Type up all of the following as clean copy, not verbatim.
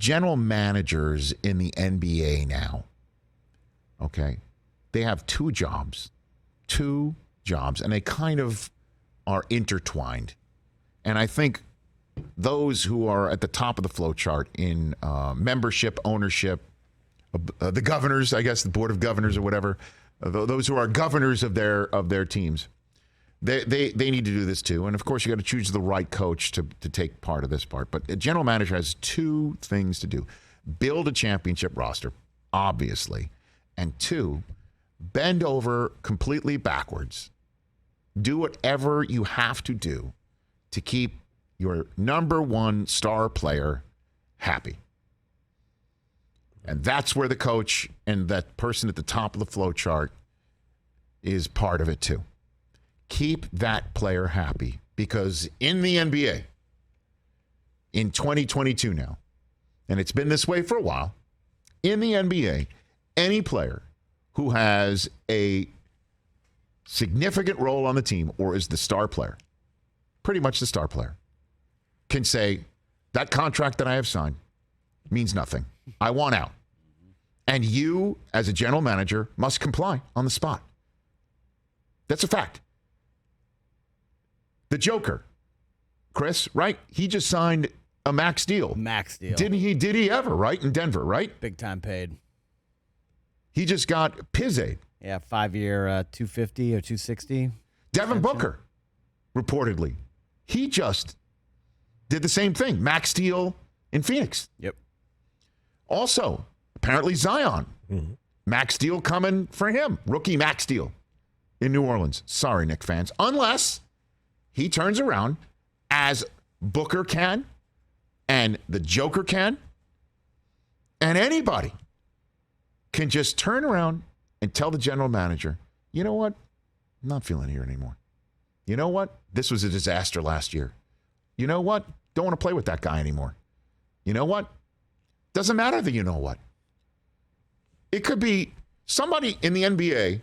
general managers in the NBA now, okay, they have two jobs, and they kind of are intertwined. And I think those who are at the top of the flow chart in membership, ownership, the governors, I guess, the board of governors or whatever, those who are governors of their teams, they need to do this too. And of course, you got to choose the right coach to take part of this part. But a general manager has two things to do: build a championship roster, obviously, and two, bend over completely backwards. Do whatever you have to do to keep your number one star player happy. And that's where the coach and that person at the top of the flow chart is part of it too. Keep that player happy, because in the NBA, in 2022 now, and it's been this way for a while, in the NBA, any player who has a significant role on the team or is the star player, pretty much the star player, can say, that contract that I have signed means nothing. I want out. And you, as a general manager, must comply on the spot. That's a fact. The Joker, Chris, right? He just signed a max deal. Max deal. Did he ever, right? In Denver, right? Big time paid. He just got Pizzade. Yeah, 5-year, 250 or 260. Devin Booker, reportedly. He just did the same thing. Max deal in Phoenix. Yep. Also, apparently Zion. Mm-hmm. Max deal coming for him. Rookie max deal in New Orleans. Sorry, Knicks fans. Unless he turns around, as Booker can, and the Joker can, and anybody can just turn around and tell the general manager, you know what? I'm not feeling here anymore. You know what? This was a disaster last year. You know what? Don't want to play with that guy anymore. You know what? Doesn't matter that you know what. It could be somebody in the NBA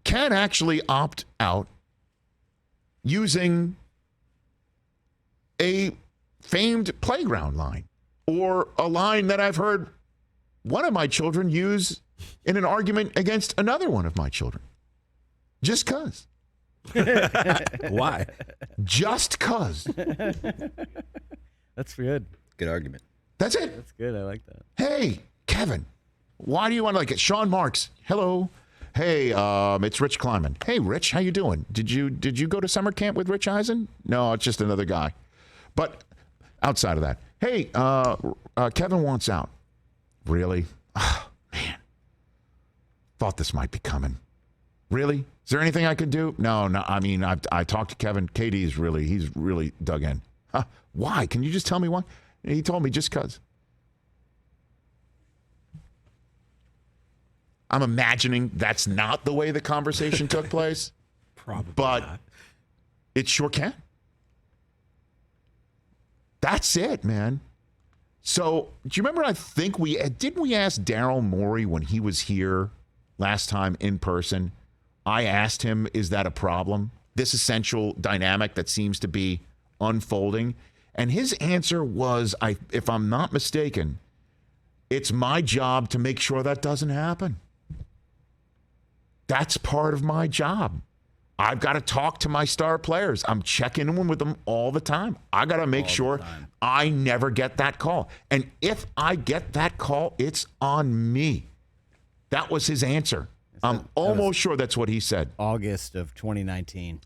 can actually opt out using a famed playground line, or a line that I've heard one of my children use in an argument against another one of my children. Just 'cause. Why? Just 'cause. That's good. Good argument. That's it. That's good. I like that. Hey, Kevin, why do you want to like it? Sean Marks, hello. Hey, it's Rich Kleiman. Hey, Rich, how you doing? Did you go to summer camp with Rich Eisen? No, it's just another guy. But outside of that, hey, Kevin wants out. Really? Oh, man. Thought this might be coming. Really? Is there anything I could do? No. I mean, I talked to Kevin. he's really dug in. Huh? Why? Can you just tell me why? He told me just 'cause. I'm imagining that's not the way the conversation took place. Probably but not. It sure can. That's it, man. So, do you remember, I think didn't we ask Daryl Morey when he was here last time in person? I asked him, is that a problem? This essential dynamic that seems to be unfolding. And his answer was, if I'm not mistaken, it's my job to make sure that doesn't happen. That's part of my job. I've got to talk to my star players. I'm checking in with them all the time. I got to make sure I never get that call. And if I get that call, it's on me. That was his answer. I'm almost sure that's what he said. August of 2019.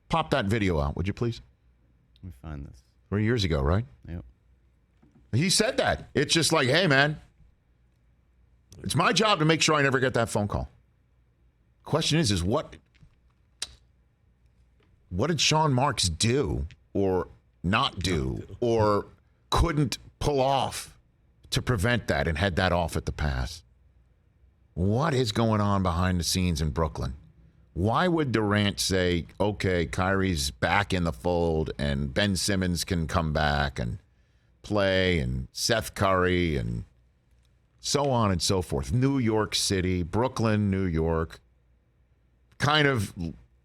Pop that video out, would you please? Let me find this. 3 years ago, right? Yep. He said that. It's just like, hey, man, it's my job to make sure I never get that phone call. Question is what did Sean Marks do or not do or couldn't pull off to prevent that and head that off at the pass? What is going on behind the scenes in Brooklyn? Why would Durant say, okay, Kyrie's back in the fold and Ben Simmons can come back and play, and Seth Curry and so on and so forth? New York City, Brooklyn, New York. Kind of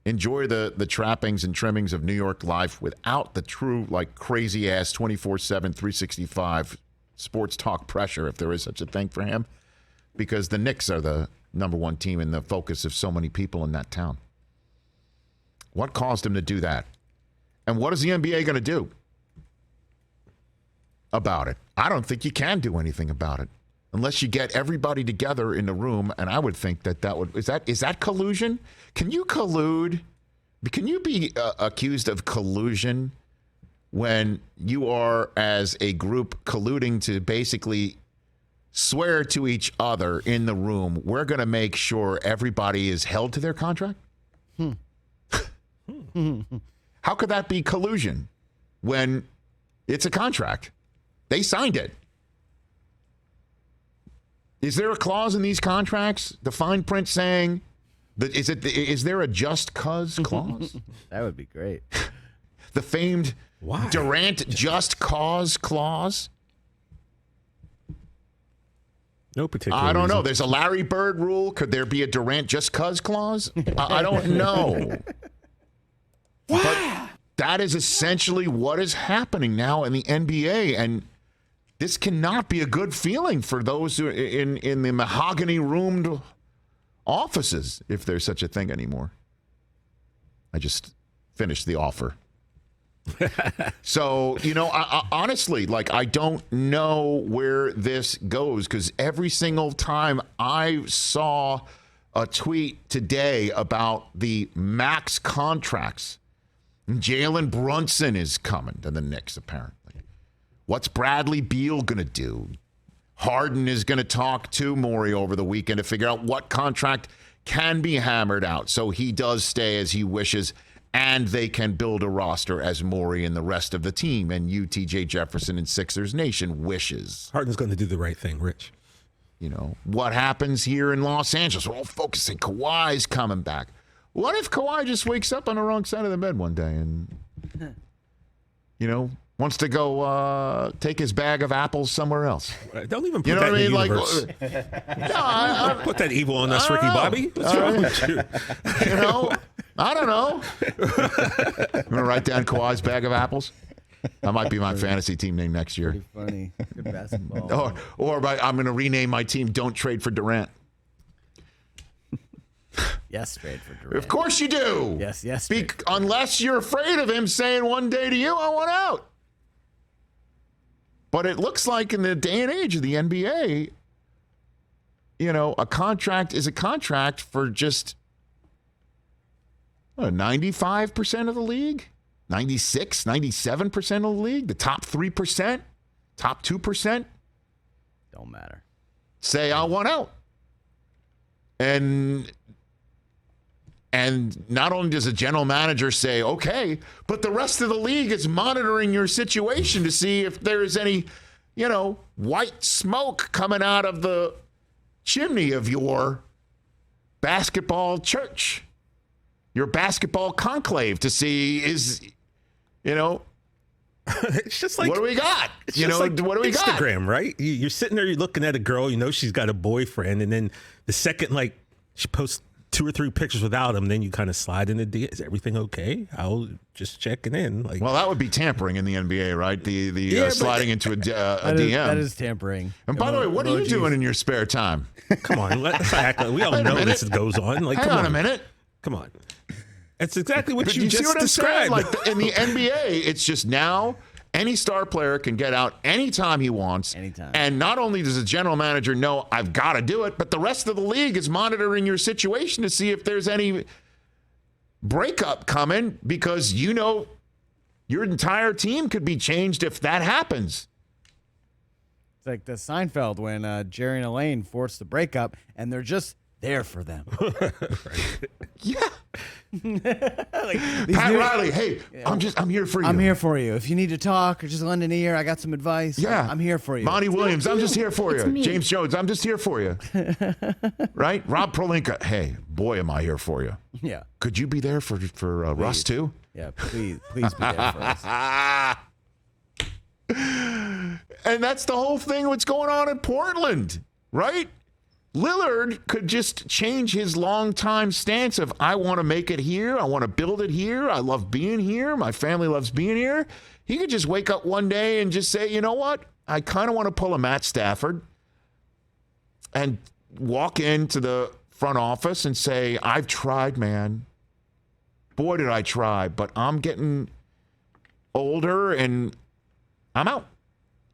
enjoy the trappings and trimmings of New York life without the true, like, crazy-ass 24/7, 365 sports talk pressure, if there is such a thing for him, because the Knicks are the number one team and the focus of so many people in that town. What caused him to do that? And what is the NBA going to do about it? I don't think you can do anything about it unless you get everybody together in the room. And I would think that would is that collusion? Can you collude? Can you be accused of collusion when you are, as a group, colluding to basically swear to each other in the room, we're going to make sure everybody is held to their contract? How could that be collusion when it's a contract? They signed it. Is there a clause in these contracts, the fine print saying that is there a just cause clause? That would be great. The famed Durant just cause clause? No particular I don't know. reason. There's a Larry Bird rule. Could there be a Durant just cause clause? I don't know. But that is essentially what is happening now in the NBA, and this cannot be a good feeling for those who in the mahogany-roomed offices, if there's such a thing anymore. I just finished the offer. So, I honestly, I don't know where this goes, because every single time I saw a tweet today about the max contracts, Jalen Brunson is coming to the Knicks, apparently. What's Bradley Beal going to do? Harden is going to talk to Morey over the weekend to figure out what contract can be hammered out so he does stay as he wishes, and they can build a roster as Morey and the rest of the team and UTJ Jefferson and Sixers Nation wishes. Harden's going to do the right thing, Rich. What happens here in Los Angeles? We're all focusing. Kawhi's coming back. What if Kawhi just wakes up on the wrong side of the bed one day and, wants to go take his bag of apples somewhere else? Don't even put that in the universe. No, put that evil on us, Ricky Bobby. What's wrong with you? I don't know. I'm going to write down Kawhi's bag of apples. That might be my fantasy team name next year. Pretty funny. Good basketball. Or I'm going to rename my team Don't Trade for Durant. Yes, trade for Durant. Of course you do. Yes. Unless you're afraid of him saying one day to you, I want out. But it looks like in the day and age of the NBA, a contract is a contract for just 95% of the league, 96, 97% of the league, the top 3%, top 2%. Don't matter. Say, I want out. And not only does a general manager say, okay, but the rest of the league is monitoring your situation to see if there's any, white smoke coming out of the chimney of your basketball church, your basketball conclave, to see It's just like, what do we got? What do we got? Instagram, right? You're sitting there, you're looking at a girl, she's got a boyfriend, and then the second, she posts 2 or 3 pictures without him, then you kind of slide in the DM. Is everything okay? I'll just checking in. Well, that would be tampering in the NBA, right? The sliding into a DM. That is tampering. And by the way, what are you doing in your spare time? Come on, let's act like we all know this goes on. Hang on a minute. Come on. It's exactly what But you see just what I'm described. saying? In the NBA, it's just now any star player can get out anytime he wants. Anytime. And not only does the general manager know I've got to do it, but the rest of the league is monitoring your situation to see if there's any breakup coming, because your entire team could be changed if that happens. It's like the Seinfeld when Jerry and Elaine forced the breakup, and they're just there for them. Yeah. Pat Riley, hey, I'm here for you. I'm here for you. If you need to talk or just lend an ear, I got some advice. Yeah. I'm here for you. Monty Williams, I'm just here for you. me. James Jones, I'm just here for you. Right? Rob Pelinka, hey, boy, am I here for you. Yeah. Could you be there for Russ too? Yeah, please be there for us. And that's the whole thing what's going on in Portland, right? Lillard could just change his long-time stance of, I want to make it here. I want to build it here. I love being here. My family loves being here. He could just wake up one day and just say, you know what? I kind of want to pull a Matt Stafford and walk into the front office and say, I've tried, man. Boy, did I try, but I'm getting older and I'm out.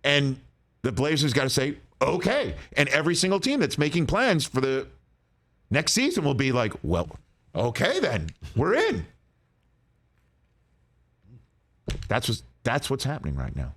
And the Blazers got to say, okay. And every single team that's making plans for the next season will be like, well, okay, then we're in. That's what's happening right now.